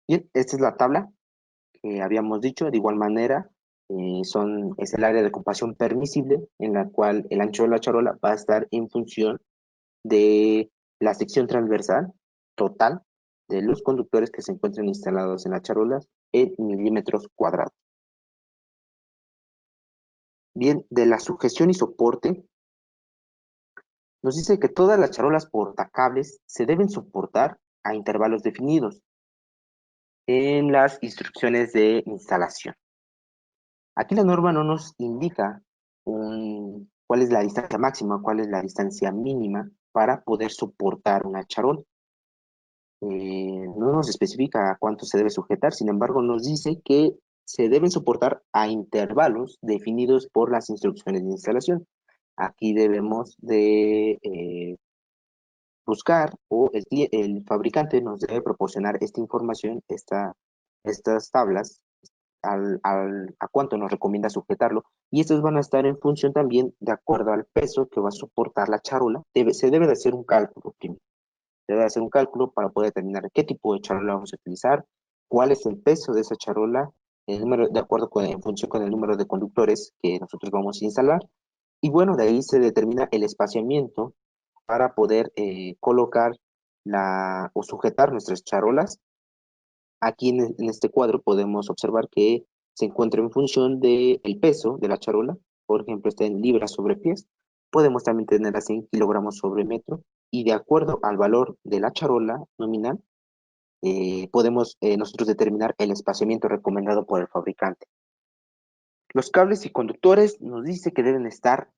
Bien, esta es la tabla que habíamos dicho. De igual manera, es el área de ocupación permisible en la cual el ancho de la charola va a estar en función de la sección transversal total de los conductores que se encuentran instalados en las charolas en milímetros cuadrados. Bien, de la sujeción y soporte, nos dice que todas las charolas portacables se deben soportar a intervalos definidos en las instrucciones de instalación. Aquí la norma no nos indica cuál es la distancia máxima, cuál es la distancia mínima para poder soportar una charola. No nos especifica a cuánto se debe sujetar, sin embargo nos dice que se deben soportar a intervalos definidos por las instrucciones de instalación. Aquí debemos de buscar o el fabricante nos debe proporcionar esta información, estas tablas, a cuánto nos recomienda sujetarlo, y estos van a estar en función también de acuerdo al peso que va a soportar la charola. Se debe de hacer un cálculo primero. Se debe hacer un cálculo para poder determinar qué tipo de charola vamos a utilizar, cuál es el peso de esa charola, el número, de acuerdo en función con el número de conductores que nosotros vamos a instalar, y bueno, de ahí se determina el espaciamiento para poder colocar o sujetar nuestras charolas. Aquí en este cuadro podemos observar que se encuentra en función del peso de la charola. Por ejemplo, está en libras sobre pies. Podemos también tener así en kilogramos sobre metro. Y de acuerdo al valor de la charola nominal, podemos nosotros determinar el espaciamiento recomendado por el fabricante. Los cables y conductores nos dice que deben estar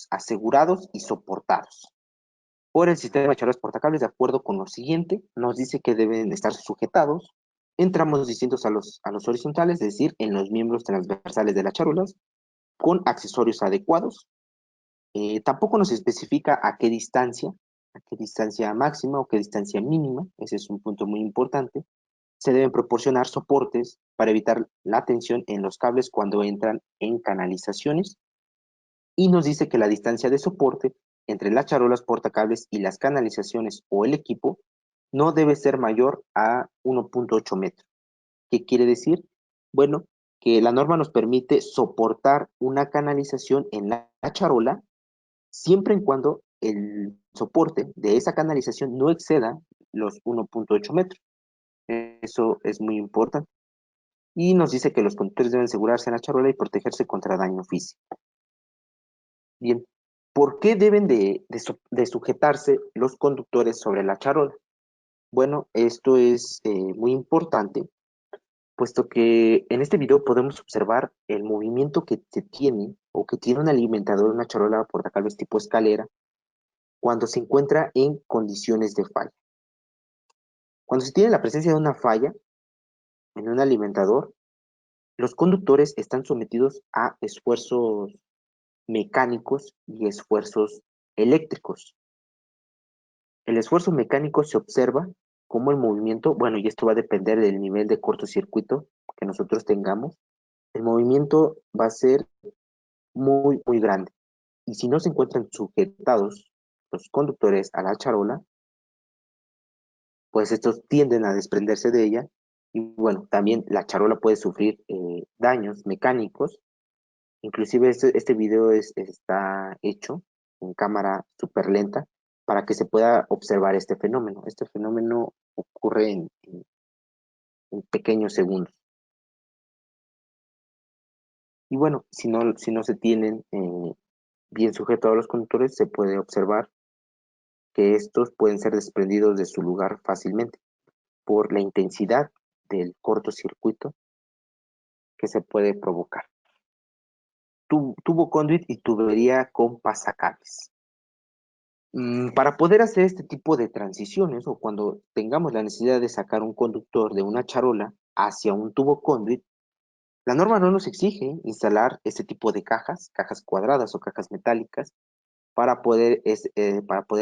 asegurados y soportados por el sistema de charolas portacables. De acuerdo con lo siguiente, nos dice que deben estar sujetados en tramos distintos a los horizontales, es decir, en los miembros transversales de las charolas, con accesorios adecuados. Tampoco nos especifica a qué distancia máxima o qué distancia mínima. Ese es un punto muy importante. Se deben proporcionar soportes para evitar la tensión en los cables cuando entran en canalizaciones, y nos dice que la distancia de soporte entre las charolas portacables y las canalizaciones o el equipo no debe ser mayor a 1.8 metros. ¿Qué quiere decir? Bueno, que la norma nos permite soportar una canalización en la charola siempre y cuando el soporte de esa canalización no exceda los 1.8 metros. Eso es muy importante. Y nos dice que los conductores deben asegurarse en la charola y protegerse contra daño físico. Bien, ¿por qué deben de sujetarse los conductores sobre la charola? Bueno, esto es muy importante, puesto que en este video podemos observar el movimiento que se tiene o que tiene un alimentador, una charola portacables tipo escalera, cuando se encuentra en condiciones de falla. Cuando se tiene la presencia de una falla en un alimentador, los conductores están sometidos a esfuerzos mecánicos y esfuerzos eléctricos. El esfuerzo mecánico se observa como el movimiento, bueno, y esto va a depender del nivel de cortocircuito que nosotros tengamos. El movimiento va a ser muy, muy grande. Y si no se encuentran sujetados los conductores a la charola, pues estos tienden a desprenderse de ella. Y bueno, también la charola puede sufrir daños mecánicos. Inclusive este video está hecho en cámara súper lenta para que se pueda observar este fenómeno. Este fenómeno ocurre en pequeños segundos. Y bueno, si no se tienen bien sujetados los conductores, se puede observar que estos pueden ser desprendidos de su lugar fácilmente por la intensidad del cortocircuito que se puede provocar. Tubo conduit y tubería con pasacables. Para poder hacer este tipo de transiciones o cuando tengamos la necesidad de sacar un conductor de una charola hacia un tubo conduit, la norma no nos exige instalar este tipo de cajas cuadradas o cajas metálicas para poder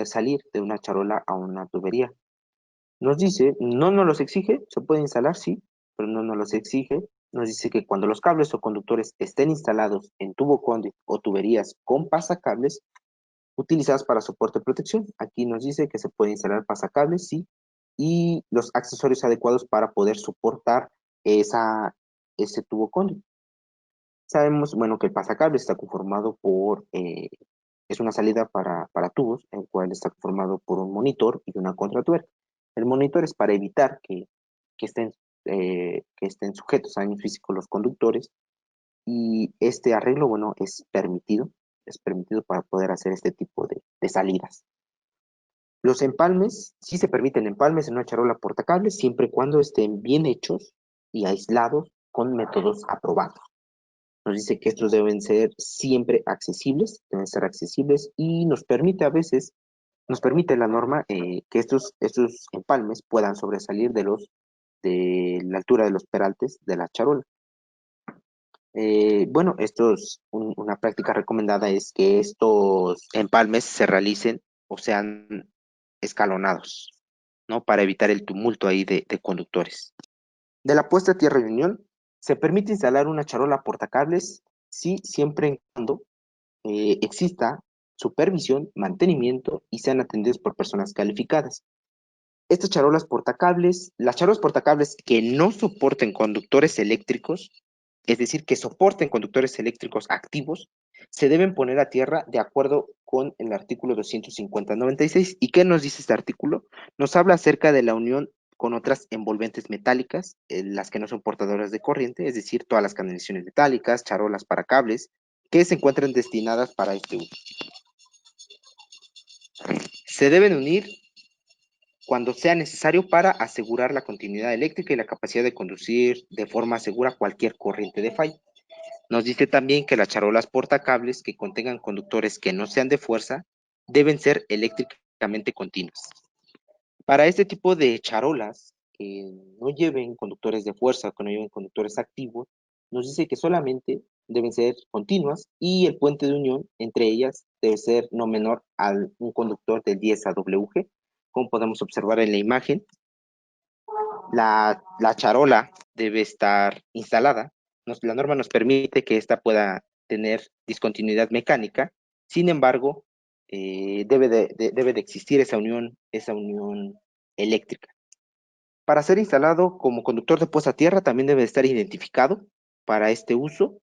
salir de una charola a una tubería. Nos dice, no nos los exige, se puede instalar, sí, pero no nos los exige. Nos dice que cuando los cables o conductores estén instalados en tubo conduit o tuberías con pasacables, utilizadas para soporte de protección. Aquí nos dice que se puede instalar pasacables, sí, y los accesorios adecuados para poder soportar ese tubo cónico. Sabemos, bueno, que el pasacable está conformado es una salida para tubos, el cual está conformado por un monitor y una contratuerca. El monitor es para evitar que estén, que estén sujetos a daño físico los conductores, y este arreglo, bueno, es permitido para poder hacer este tipo de salidas. Los empalmes, sí se permiten empalmes en una charola portacable siempre y cuando estén bien hechos y aislados con métodos aprobados. Nos dice que estos deben ser siempre accesibles, deben ser accesibles, y nos permite la norma que estos empalmes puedan sobresalir de la altura de los peraltes de la charola. Bueno, una práctica recomendada es que estos empalmes se realicen o sean escalonados, ¿no? Para evitar el tumulto ahí de conductores. De la puesta a tierra de unión, se permite instalar una charola portacables, sí, siempre y cuando exista supervisión, mantenimiento y sean atendidos por personas calificadas. Las charolas portacables que no soporten conductores eléctricos, es decir, que soporten conductores eléctricos activos, se deben poner a tierra de acuerdo con el artículo 250-96. ¿Y qué nos dice este artículo? Nos habla acerca de la unión con otras envolventes metálicas, las que no son portadoras de corriente, es decir, todas las canalizaciones metálicas, charolas para cables, que se encuentran destinadas para este uso. Se deben unir cuando sea necesario para asegurar la continuidad eléctrica y la capacidad de conducir de forma segura cualquier corriente de falla. Nos dice también que las charolas portacables que contengan conductores que no sean de fuerza deben ser eléctricamente continuas. Para este tipo de charolas que no lleven conductores de fuerza, que no lleven conductores activos, nos dice que solamente deben ser continuas y el puente de unión entre ellas debe ser no menor a un conductor de 10 AWG. Como podemos observar en la imagen, la charola debe estar instalada. La norma nos permite que ésta pueda tener discontinuidad mecánica. Sin embargo, debe de existir esa unión eléctrica. Para ser instalado como conductor de puesta a tierra, también debe estar identificado para este uso.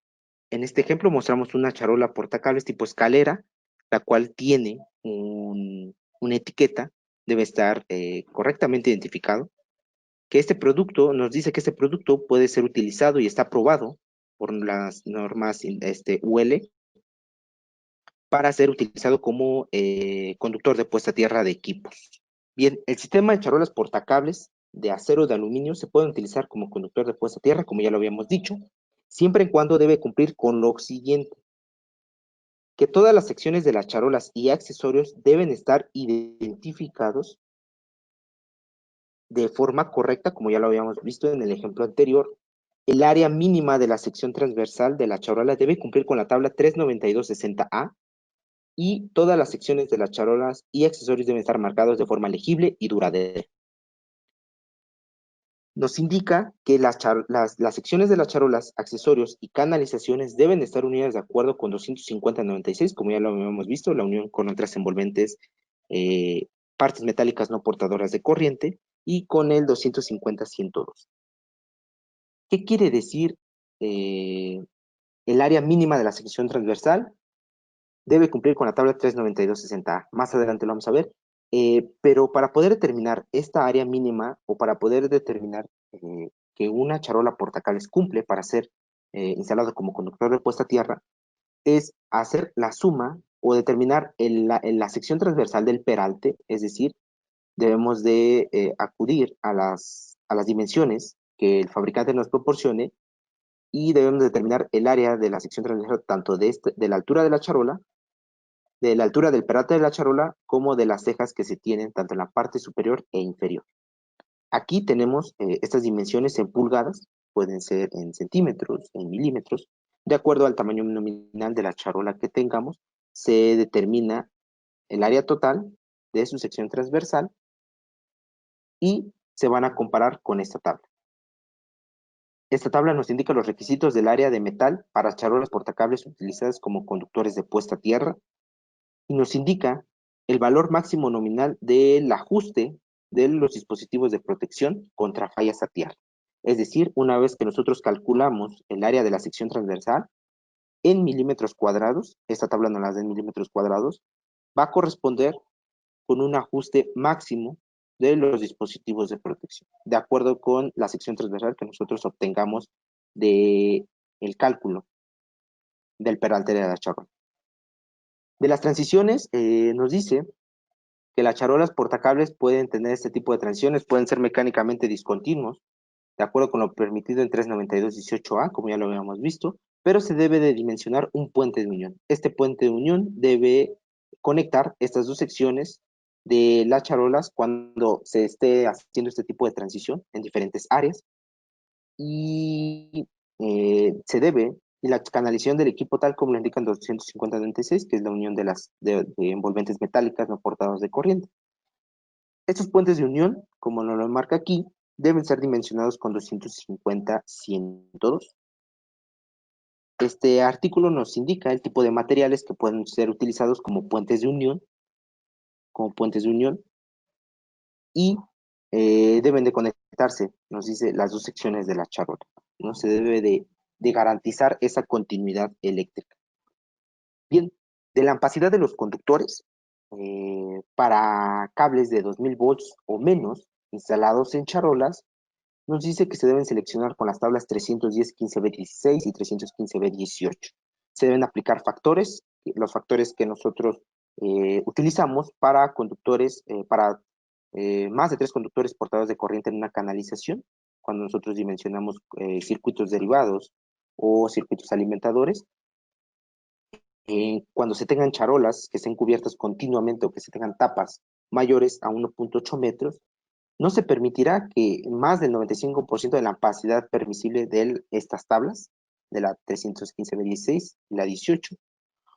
En este ejemplo mostramos una charola portacables tipo escalera, la cual tiene una etiqueta, debe estar correctamente identificado, que este producto nos dice que este producto puede ser utilizado y está aprobado por las normas UL para ser utilizado como conductor de puesta a tierra de equipos. Bien, el sistema de charolas portacables de acero o de aluminio se puede utilizar como conductor de puesta a tierra, como ya lo habíamos dicho, siempre y cuando debe cumplir con lo siguiente: que todas las secciones de las charolas y accesorios deben estar identificados de forma correcta, como ya lo habíamos visto en el ejemplo anterior. El área mínima de la sección transversal de la charola debe cumplir con la tabla 39260A, y todas las secciones de las charolas y accesorios deben estar marcados de forma legible y duradera. Nos indica que las secciones de las charolas, accesorios y canalizaciones deben estar unidas de acuerdo con 250-96, como ya lo habíamos visto, la unión con otras envolventes, eh, partes metálicas no portadoras de corriente, y con el 250-102. ¿Qué quiere decir el área mínima de la sección transversal? Debe cumplir con la tabla 39260A. Más adelante lo vamos a ver. Pero para poder determinar esta área mínima, o para poder determinar que una charola portacables cumple para ser instalado como conductor de puesta a tierra, es hacer la suma o determinar la sección transversal del peralte. Es decir, debemos de acudir a las dimensiones que el fabricante nos proporcione, y debemos determinar el área de la sección transversal tanto de la altura de la charola, de la altura del perate de la charola, como de las cejas que se tienen tanto en la parte superior e inferior. Aquí tenemos estas dimensiones en pulgadas, pueden ser en centímetros, en milímetros. De acuerdo al tamaño nominal de la charola que tengamos, se determina el área total de su sección transversal y se van a comparar con esta tabla. Esta tabla nos indica los requisitos del área de metal para charolas portacables utilizadas como conductores de puesta a tierra, y nos indica el valor máximo nominal del ajuste de los dispositivos de protección contra falla SATIAR. Es decir, una vez que nosotros calculamos el área de la sección transversal en milímetros cuadrados, esta tabla nos la da en milímetros cuadrados, va a corresponder con un ajuste máximo de los dispositivos de protección, de acuerdo con la sección transversal que nosotros obtengamos de el cálculo del peralte de la charola. De las transiciones, nos dice que las charolas portacables pueden tener este tipo de transiciones, pueden ser mecánicamente discontinuos, de acuerdo con lo permitido en 392.18a, como ya lo habíamos visto, pero se debe de dimensionar un puente de unión. Este puente de unión debe conectar estas dos secciones de las charolas cuando se esté haciendo este tipo de transición en diferentes áreas y se debe, y la canalización del equipo tal como lo indican 250.96, que es la unión de envolventes metálicas no portados de corriente. Estos puentes de unión, como nos lo marca aquí, deben ser dimensionados con 250-102. Este artículo nos indica el tipo de materiales que pueden ser utilizados como puentes de unión, y deben de conectarse, nos dice, las dos secciones de la charola. No se debe de garantizar esa continuidad eléctrica. Bien, de la ampacidad de los conductores, para cables de 2000 volts o menos instalados en charolas, nos dice que se deben seleccionar con las tablas 310-15B16 y 315B18. Se deben aplicar factores, los factores que nosotros utilizamos para conductores, para más de 3 conductores portadores de corriente en una canalización, cuando nosotros dimensionamos circuitos derivados o circuitos alimentadores. Cuando se tengan charolas que estén cubiertas continuamente o que se tengan tapas mayores a 1.8 metros, no se permitirá que más del 95% de la capacidad permisible de estas tablas, de la 315B16 y la 18,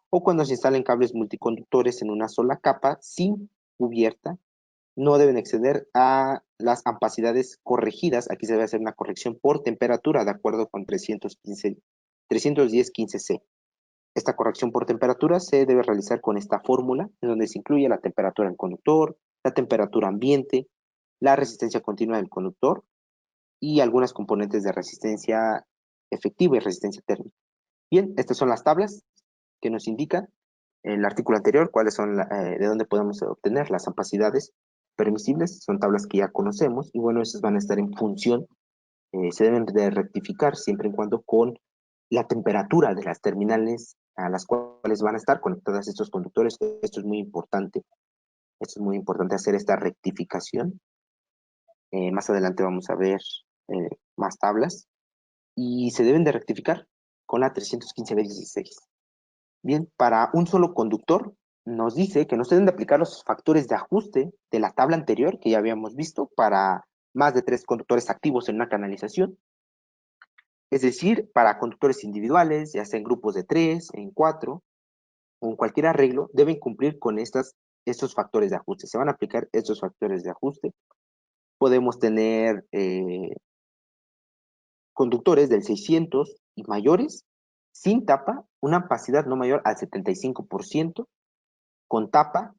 o cuando se instalen cables multiconductores en una sola capa sin cubierta, no deben exceder a las ampacidades corregidas. Aquí se debe hacer una corrección por temperatura de acuerdo con 310-15C. Esta corrección por temperatura se debe realizar con esta fórmula, en donde se incluye la temperatura del conductor, la temperatura ambiente, la resistencia continua del conductor y algunas componentes de resistencia efectiva y resistencia térmica. Bien, estas son las tablas que nos indican el artículo anterior, cuáles son, de dónde podemos obtener las ampacidades permisibles, son tablas que ya conocemos, y bueno, esas van a estar en función, se deben de rectificar siempre en cuando con la temperatura de las terminales a las cuales van a estar conectadas estos conductores. Esto es muy importante hacer esta rectificación. Más adelante vamos a ver más tablas, y se deben de rectificar con la 315B16. Bien, para un solo conductor, nos dice que no se deben de aplicar los factores de ajuste de la tabla anterior que ya habíamos visto para más de 3 conductores activos en una canalización. Es decir, para conductores individuales, ya sea en grupos de 3, en 4, o en cualquier arreglo, deben cumplir con estos factores de ajuste. Se van a aplicar estos factores de ajuste. Podemos tener conductores del 600 y mayores, sin tapa, una ampacidad no mayor al 75%, con tapa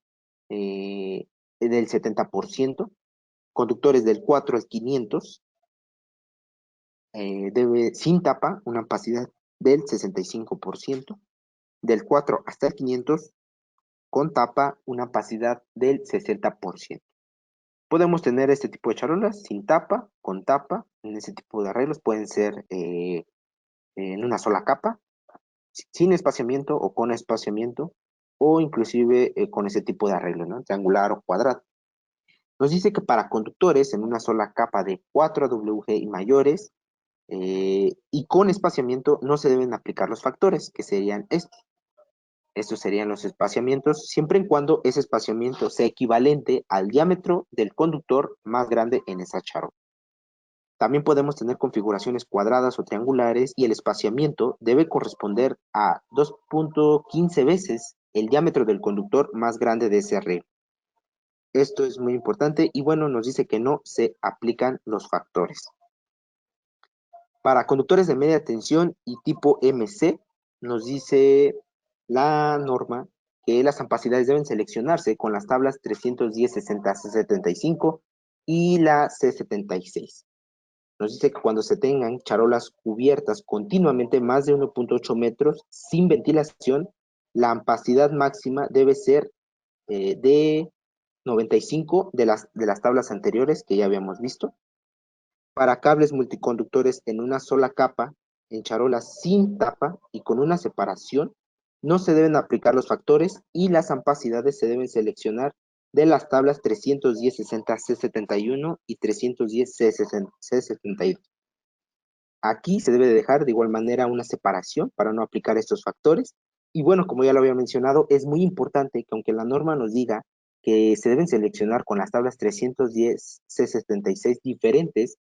del 70%, conductores del 4 al 500, sin tapa, una ampacidad del 65%, del 4 hasta el 500, con tapa, una ampacidad del 60%. Podemos tener este tipo de charolas sin tapa, con tapa, en ese tipo de arreglos pueden ser en una sola capa, sin espaciamiento o con espaciamiento, o inclusive con ese tipo de arreglo, ¿no? Triangular o cuadrado. Nos dice que para conductores en una sola capa de 4 WG y mayores y con espaciamiento no se deben aplicar los factores, que serían estos. Estos serían los espaciamientos, siempre y cuando ese espaciamiento sea equivalente al diámetro del conductor más grande en esa charola. También podemos tener configuraciones cuadradas o triangulares y el espaciamiento debe corresponder a 2.15 veces el diámetro del conductor más grande de ese arreglo. Esto es muy importante y bueno, nos dice que no se aplican los factores. Para conductores de media tensión y tipo MC, nos dice la norma que las ampacidades deben seleccionarse con las tablas 310-60-75 y la C76. Nos dice que cuando se tengan charolas cubiertas continuamente más de 1.8 metros sin ventilación, la ampacidad máxima debe ser de 95 de las tablas anteriores que ya habíamos visto. Para cables multiconductores en una sola capa, en charolas sin tapa y con una separación, no se deben aplicar los factores y las ampacidades se deben seleccionar de las tablas 310-60-C71 y 310-C72. Aquí se debe de dejar de igual manera una separación para no aplicar estos factores. Y bueno, como ya lo había mencionado, es muy importante que aunque la norma nos diga que se deben seleccionar con las tablas 310-C76 diferentes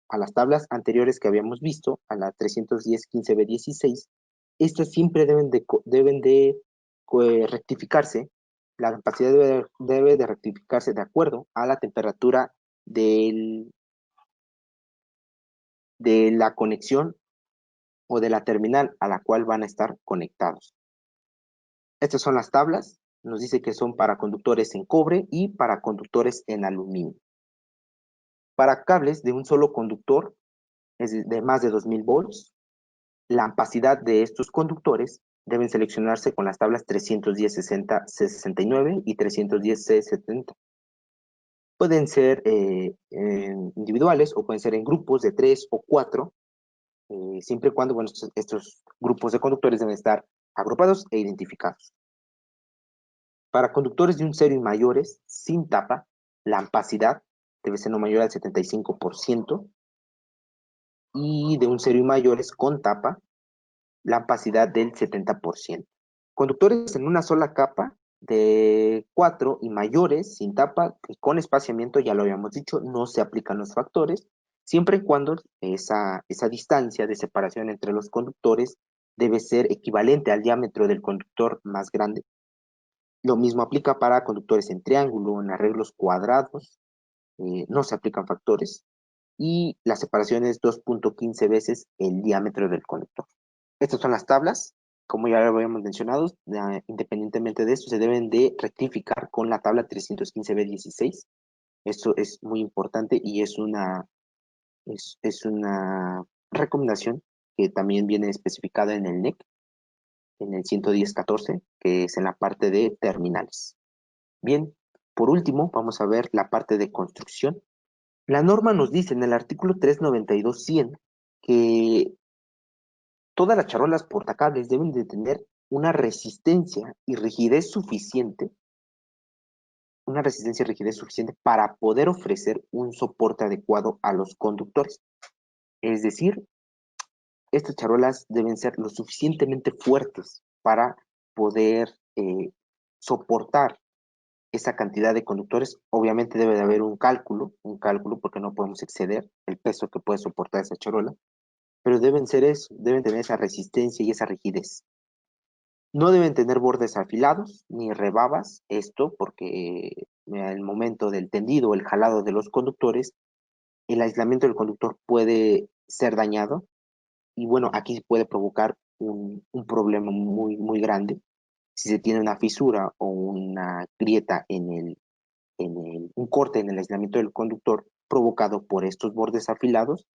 a las tablas anteriores que habíamos visto, a la 310-15B16, estas siempre deben de rectificarse. La capacidad debe de rectificarse de acuerdo a la temperatura de la conexión o de la terminal a la cual van a estar conectados. Estas son las tablas. Nos dice que son para conductores en cobre y para conductores en aluminio. Para cables de un solo conductor, es de más de 2000 volts, la ampacidad de estos conductores deben seleccionarse con las tablas 310-60-C69 y 310-C70. Pueden ser individuales o pueden ser en grupos de 3 o 4, siempre y cuando bueno, estos grupos de conductores deben estar agrupados e identificados. Para conductores de un serio y mayores, sin tapa, la ampacidad debe ser no mayor al 75%, y de un serio y mayores con tapa, la ampacidad del 70%. Conductores en una sola capa de 4 y mayores, sin tapa y con espaciamiento, ya lo habíamos dicho, no se aplican los factores, siempre y cuando esa distancia de separación entre los conductores debe ser equivalente al diámetro del conductor más grande. Lo mismo aplica para conductores en triángulo, en arreglos cuadrados, no se aplican factores, y la separación es 2.15 veces el diámetro del conductor. Estas son las tablas, como ya lo habíamos mencionado, independientemente de esto, se deben de rectificar con la tabla 315B16. Esto es muy importante y es una recomendación que también viene especificada en el NEC, en el 110.14, que es en la parte de terminales. Bien, por último, vamos a ver la parte de construcción. La norma nos dice en el artículo 392.100 que todas las charolas portacables deben de tener una resistencia y rigidez suficiente, para poder ofrecer un soporte adecuado a los conductores. Es decir, estas charolas deben ser lo suficientemente fuertes para poder soportar esa cantidad de conductores. Obviamente debe de haber un cálculo porque no podemos exceder el peso que puede soportar esa charola, pero deben tener esa resistencia y esa rigidez. No deben tener bordes afilados ni rebabas, esto porque al momento del tendido o el jalado de los conductores, el aislamiento del conductor puede ser dañado y bueno, aquí puede provocar un problema muy, muy grande si se tiene una fisura o una grieta un corte en el aislamiento del conductor provocado por estos bordes afilados.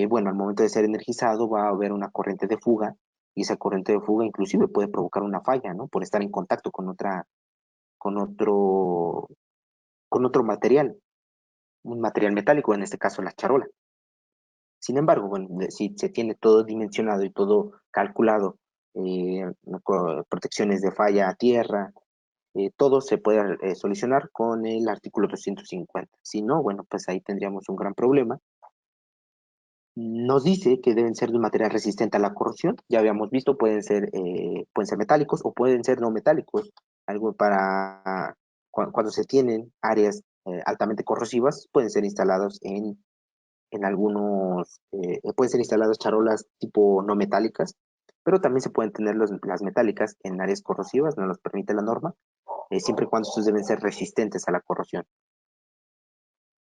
Bueno, al momento de ser energizado va a haber una corriente de fuga y esa corriente de fuga inclusive puede provocar una falla, ¿no? Por estar en contacto con otro, con otro material, un material metálico, en este caso la charola. Sin embargo, bueno, si se tiene todo dimensionado y todo calculado, protecciones de falla a tierra, todo se puede solucionar con el artículo 250. Si no, bueno, pues ahí tendríamos un gran problema. Nos dice que deben ser de un material resistente a la corrosión. Ya habíamos visto, pueden ser metálicos o pueden ser no metálicos. Algo para cuando se tienen áreas altamente corrosivas, pueden ser instalados pueden ser instaladas charolas tipo no metálicas, pero también se pueden tener las metálicas en áreas corrosivas, no nos permite la norma, siempre y cuando estos deben ser resistentes a la corrosión.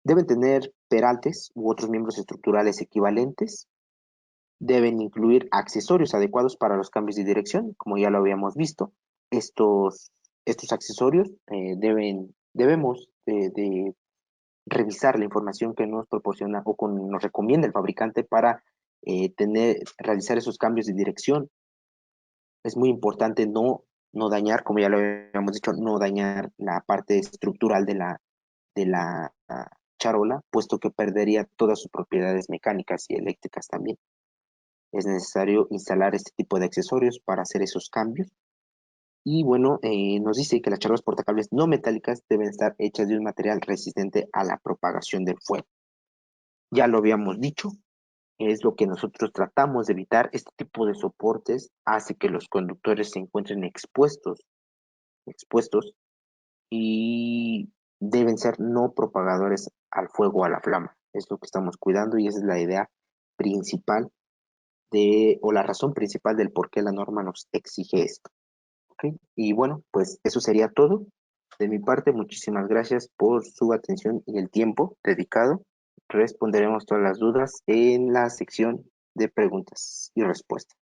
Deben tener peraltes u otros miembros estructurales equivalentes. Deben incluir accesorios adecuados para los cambios de dirección, como ya lo habíamos visto. Estos accesorios debemos de revisar la información que nos proporciona o nos recomienda el fabricante para realizar esos cambios de dirección. Es muy importante no dañar, como ya lo habíamos dicho, no dañar la parte estructural de la charola, puesto que perdería todas sus propiedades mecánicas y eléctricas también. Es necesario instalar este tipo de accesorios para hacer esos cambios. Y bueno, nos dice que las charolas portacables no metálicas deben estar hechas de un material resistente a la propagación del fuego. Ya lo habíamos dicho, es lo que nosotros tratamos de evitar. Este tipo de soportes hace que los conductores se encuentren expuestos y deben ser no propagadores al fuego o a la flama. Es lo que estamos cuidando y esa es la idea principal o la razón principal del por qué la norma nos exige esto. ¿Ok? Y bueno, pues eso sería todo. De mi parte, muchísimas gracias por su atención y el tiempo dedicado. Responderemos todas las dudas en la sección de preguntas y respuestas.